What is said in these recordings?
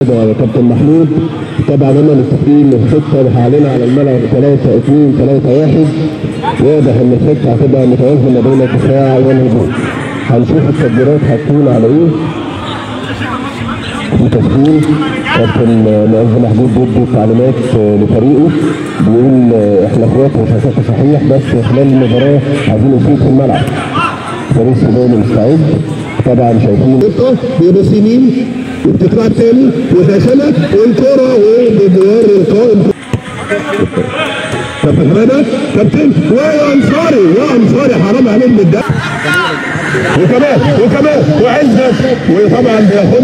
يا كابتن محمود. طبعا هم متفقين الخطه وهعلن على الملعب 3-2-3-1. واضح ان الخطه هتبقى متوازنه بين الدفاع والهجوم. هنشوف التبديلات هتكون على ايه. في تسخين كابتن معز محمود بيدي تعليمات لفريقه، بيقول احنا اخوات وشكاك صحيح، بس خلال المباراه عايزين نفوز في الملعب. فريق السوداني مستعد. طبعا شايفين بيبص يمين وبتطلع تاني وهشمة والكرة وبدوار القائم. كابتن حماده كابتن وانصاري حرام عليك من الدم. وكمان وعزت، وطبعا بياخد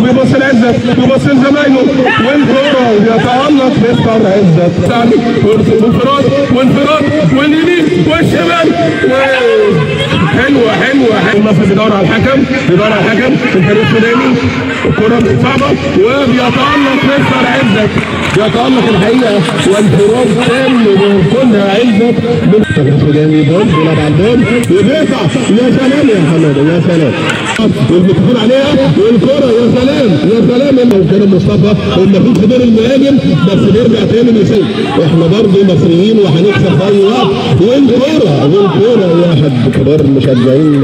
بيبص لعزت بيبص لزمايله والكرة وبيتألق مستر عزت وانفراد واليمين والشمال. حلوه المصري بيدور على الحكم الفريق السوداني. الكرة صعبة وبيتألق مستر عزت، بيتألق الحقيقة وانفراد تام كلها عزت من الفريق السوداني. بيلعب على البول وبيقطع. يا سلام يا حماده يا سلام، والمتفقين عليها والكرة يا سلام كان مصطفى المفروض في دور المهاجم بس بيرجع تاني بيسيب. احنا برضه مصريين وهنكسب في اي وقت. والكرة واحد كبار مشجعين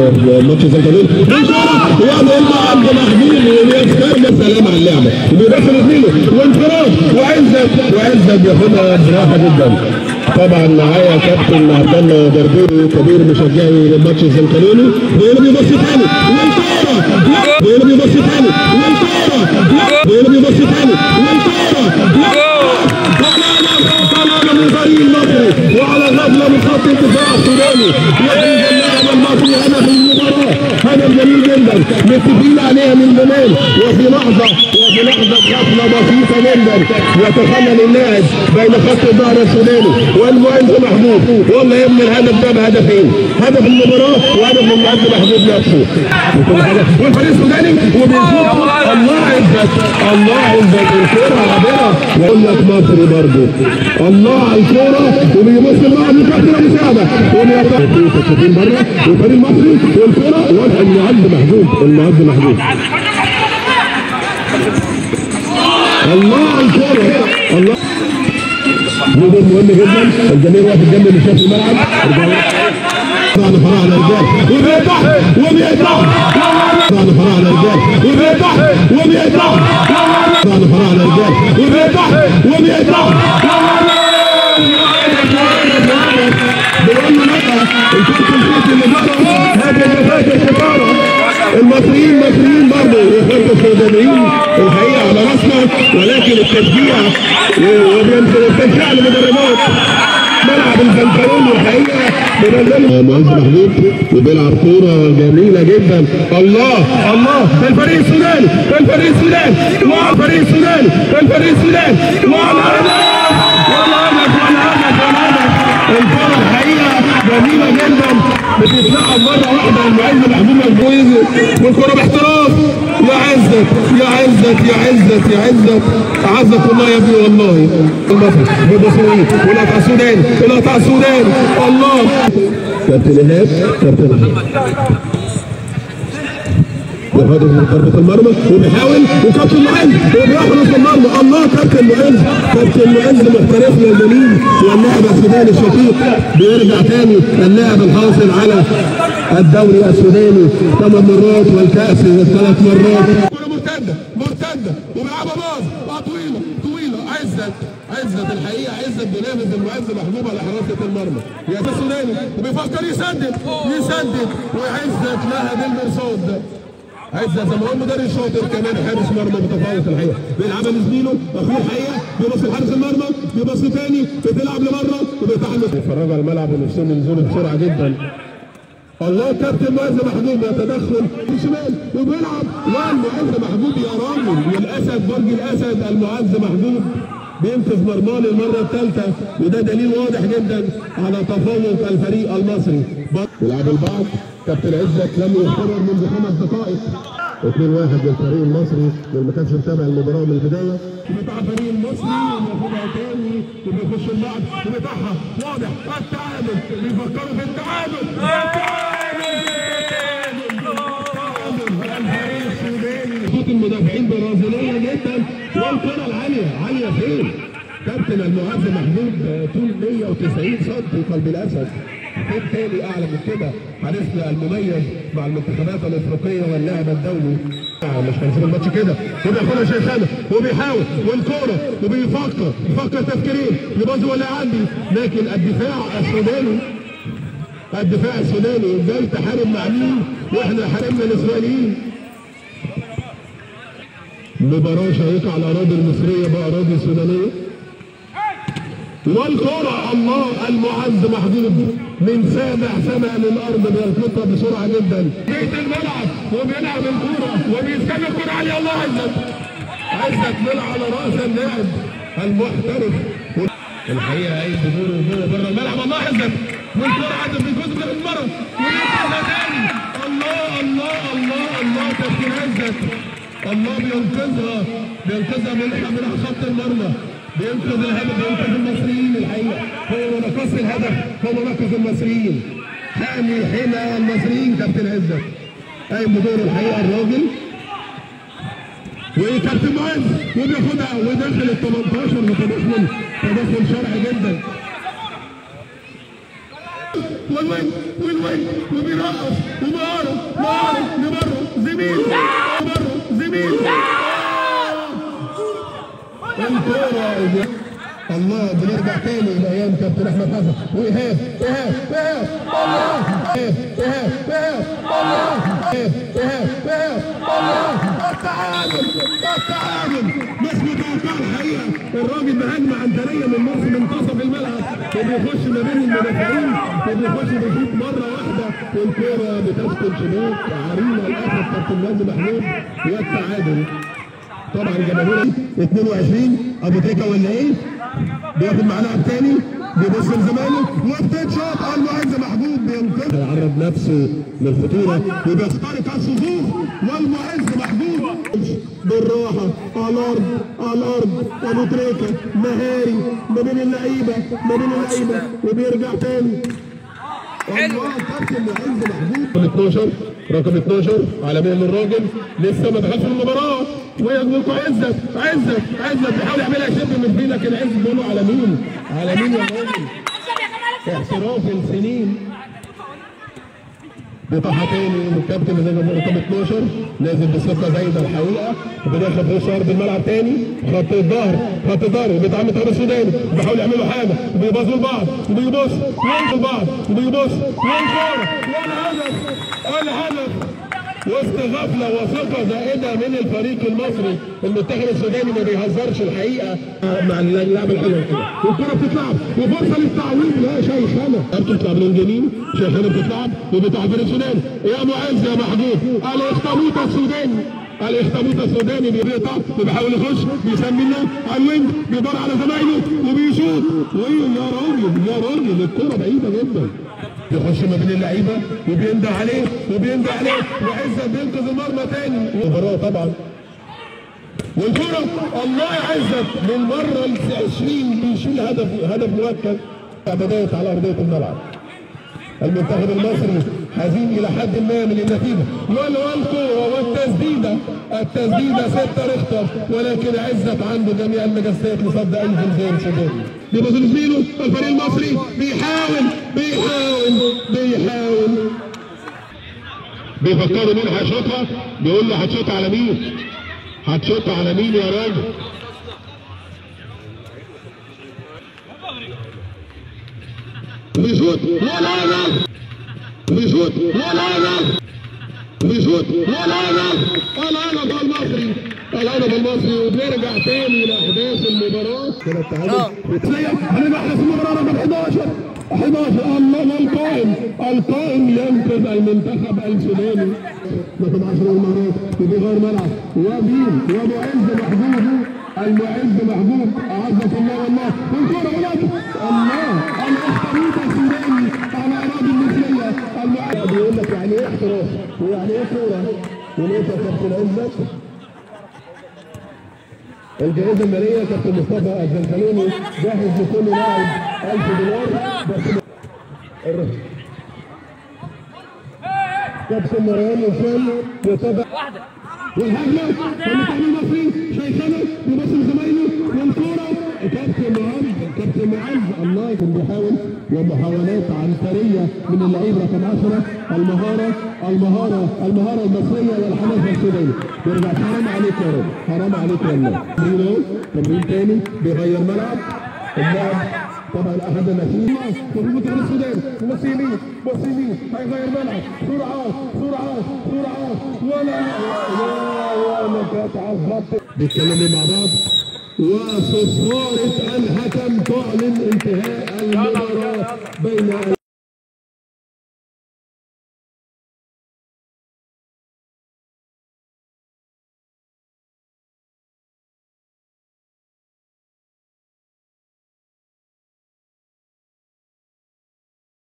ماتش الزمالك والكرة يعمل عبد محمود ويستلم. السلام على اللعبه وبيدخل اثنين وانفراد وعزت بياخدها براحه جدا. طبعا معايا كابتن عبد الله دردوري كبير مشجعي ماتش الزمالك. بيبص تاني طلعنا من فريق المصري وعلى غفله من خط الدفاع السوداني. اللاعب المصري هدف المباراه، هدف جميل جدا متفقين عليها من زمان. وفي لحظه غفله بسيطه جدا يتخلل اللاعب بين خط الظهر السوداني والمعز محمود. والله يا ابني الهدف ده بهدفين، هدف المباراه وهدف المعز محمود نفسه. والفريق السوداني وبيشوف الله عزت الكره عابره. يقول لك مصري برضه الله على الكوره وبيبص الملعب لكابتن مساعده وبيطلع بره والفريق المصري والكوره والمعز محمود الله على الكوره. الله جول مهم جدا. الجميع واقف جنب اللي شاف الملعب. طبعا فرع على الرجال وبيقطع طبعا فرع على الرجال وبيقطع طبعا فرع على الرجال وبيقطع بيقول له لا انتوا الخيط اللي بره هذا جفاك الحجاره. المصريين برضه يخلطوا السودانيين الحقيقه على راسنا، ولكن التشجيع والتشجيع للمدربات ملعب الفلفلون الحقيقه بينزلوا معز محمود وبيلعب كوره جميله جدا. الله الفريق السوداني الكرة الحقيقة جميلة جدا بتتلعب مرة واحدة. المعز محمود مجبوز والكرة باحتراف. يا عزت أعزك الله يا ابني والله. المصري ببصوي والقطع السوداني الله. كابتن إيهاب ياخد من ضربة المرمى وبيحاول وكابتن معز وبيحرس المرمى. الله كابتن معز محترف يا جميل. واللاعب السوداني الشقيق بيرجع تاني اللاعب الحاصل على الدوري السوداني 8 مرات والكأس 3 مرات. كرة مرتدة وبيلعبها باص طويلة. عزت الحقيقة بينافس المعز محمود على حراسة المرمى. يا السوداني وبيفكر يسدد وعزت لها بالمرصاد. عزت زي ما هو مدرب شاطر كمان حارس مرمى متفوق الحقيقه. بيلعبها لزميله اخوه الحقيقه بيبص لحارس المرمى بيبص تاني بتلعب لبره وبيتحمس. بيتفرجوا على الملعب ونفسهم ينزلوا بسرعه جدا. الله كابتن معز محمود بيتدخل في الشمال وبيلعب والمعز محمود يا راجل. والاسد برج الاسد المعز محمود بينقذ مرماه للمره الثالثه، وده دليل واضح جدا على تفوق الفريق المصري. يلعبوا البعض. كابتن عزت لم يختبر منذ 5 دقائق. 2-1 للفريق المصري اللي ما كانش متابع المباراه من البدايه. بتاع الفريق المصري وياخدها تاني وبيخش الملعب وبيفتحها واضح التعادل. بيفكروا في التعادل. الفريق السوداني صوت المدافعين برازيليه جدا، والكره العاليه عاليه فين؟ كابتن المعز محمود طول 190 سم قلب الاسد. فين تاني اعلى من كده؟ حارسنا المميز مع المنتخبات الافريقيه واللاعب الدولي. مش هنسيب الماتش كده، وبياخدها شيخانه وبيحاول والكوره بيفكر تفكيرين يبوظ ولا يعدي، لكن الدفاع السوداني جاي تحارب مع مين؟ واحنا حاربنا الاسرائيليين. مباراه شيقه على الاراضي المصريه باراضي السودانيه. والكرة الله المعز محمود من سابع سماء للارض بيلقطها بسرعه جدا. بيت الملعب وبيلعب الكرة وبيستنى الكرة عليه. الله عزت ملعب على راس اللاعب المحترف. الحقيقه قايم بدوره بره الملعب. الله عزت والكرة عدت في جزء من المرة وينقذها تاني. الله كابتن عزت الله بينقذها من خط المرمى. بينقذ الهدف، بينقذ المصريين. الحقيقه هو نقص الهدف، هو نقص المصريين. ثاني حمايه المصريين كابتن عزت قايم بدور الحقيقه الراجل. وكابتن معز وبياخدها وداخل ال 18 بتدخل شرعي جدا. والوين وبيرقص ومهاره لبره زميل الكورة. الله بنرجع تاني لايام كابتن احمد حسن وايهاب الله التعادل مش متوقع الحقيقه. الراجل بهجمه عنتريه من منتصف الملعب وبيخش ما بين المدافعين بيشوط مره واحده والكوره بتسكن شباك عريضه للاسف كابتن مازن محمود. والتعادل طبعا جماهير 22 ابو تريكه ولا ايه؟ بياخد معاه لاعب تاني بيبص لزمايله وبتتشاط المعز محمود بينقذ يعرض نفسه للخطوره وبيخترق الصفوف. والمعز محمود بالراحه على الارض ابو تريكه مهاري ما بين اللعيبه وبيرجع تاني. الله كابتن معز محمود رقم 12 عالميا للراجل لسه ما دخلش في المباراه. ويقول عزت بيحاول يعملها شبه من فيه، لكن عزت بيقول له على مين يا راجل؟ احتراف السنين. بيطلع تاني من الكابتن اللي رقم 12 نازل بثقه زايده الحقيقه وبيدخل في وش ارض الملعب تاني. خط الظهر وبيتعامل الدوري السوداني وبيحاولوا يعملوا حاجه وبيباصوا لبعض وبيبص والكوره والهدف وسط غفله وثقه زائده من الفريق المصري. المنتخب السوداني ما بيهزرش الحقيقه مع اللعب الحلو كده. والكره بتتلعب وفرصه للتعويض. لا شيخانه بتطلع من الجنين، شيخانه بتتلعب وبتعبر السوداني. يا معز يا محمود الاخطبوط السوداني بيقطع وبيحاول يخش بيسمي الله على الوينج بيدور على زمايله وبيشوط. يا راجل الكره بعيده جدا. يخش ما بين اللعيبه وبيندى عليه وعزت بينقذ المرمى تاني. المباراه طبعا والكره الله عزت للمره ال 20 بيشيل هدف مؤكد على ارضيه الملعب. المنتخب المصري حزين الى حد ما من النتيجه والكوره والتسديده 6 ريختر، ولكن عزت عنده جميع المجسات لصد اي زلزال سوداني. بيبص لزميله الفريق المصري بيحاول بيفكروا مين هيشوطها. بيقول له هتشوطها على مين يا راجل؟ بيشوط الهدف المصري وبنرجع تاني لاحداث المباراه. كده التعادل هنبقى احنا في المباراه رقم 11 الله القائم ينقذ المنتخب السوداني رقم 10 المهارات وبيغير ملعب المعز محمود اعزك الله والله. والكره الله الاخطبوط السوداني على اراضي المصريه. المعز بيقول لك يعني ايه احتراف ويعني ايه كوره وليه كابتن عزت. الجائزه الماليه كابتن مصطفى الزنخلوني جاهز لكل لاعب $1000 بس. كابتن مروان وسام يتابع والهجمه المنتخب المصري شيخنا بيبص لزمايله والكوره كابتن معاذ الله كان بيحاول ومحاولات عنتريه من اللعيب رقم 10 المهاره المصريه والحماس السوداني يرجع حرام عليك يا رب حرام عليك والله. تمرين تاني بيغير ملعب اللاعب طبعا احد الناشئين في منتخب السودان بص يمين هيغير ملعب سرعه ولا كانت على الخط بيتكلموا مع بعض وصفارة الحكم تعلن انتهاء المباراة بين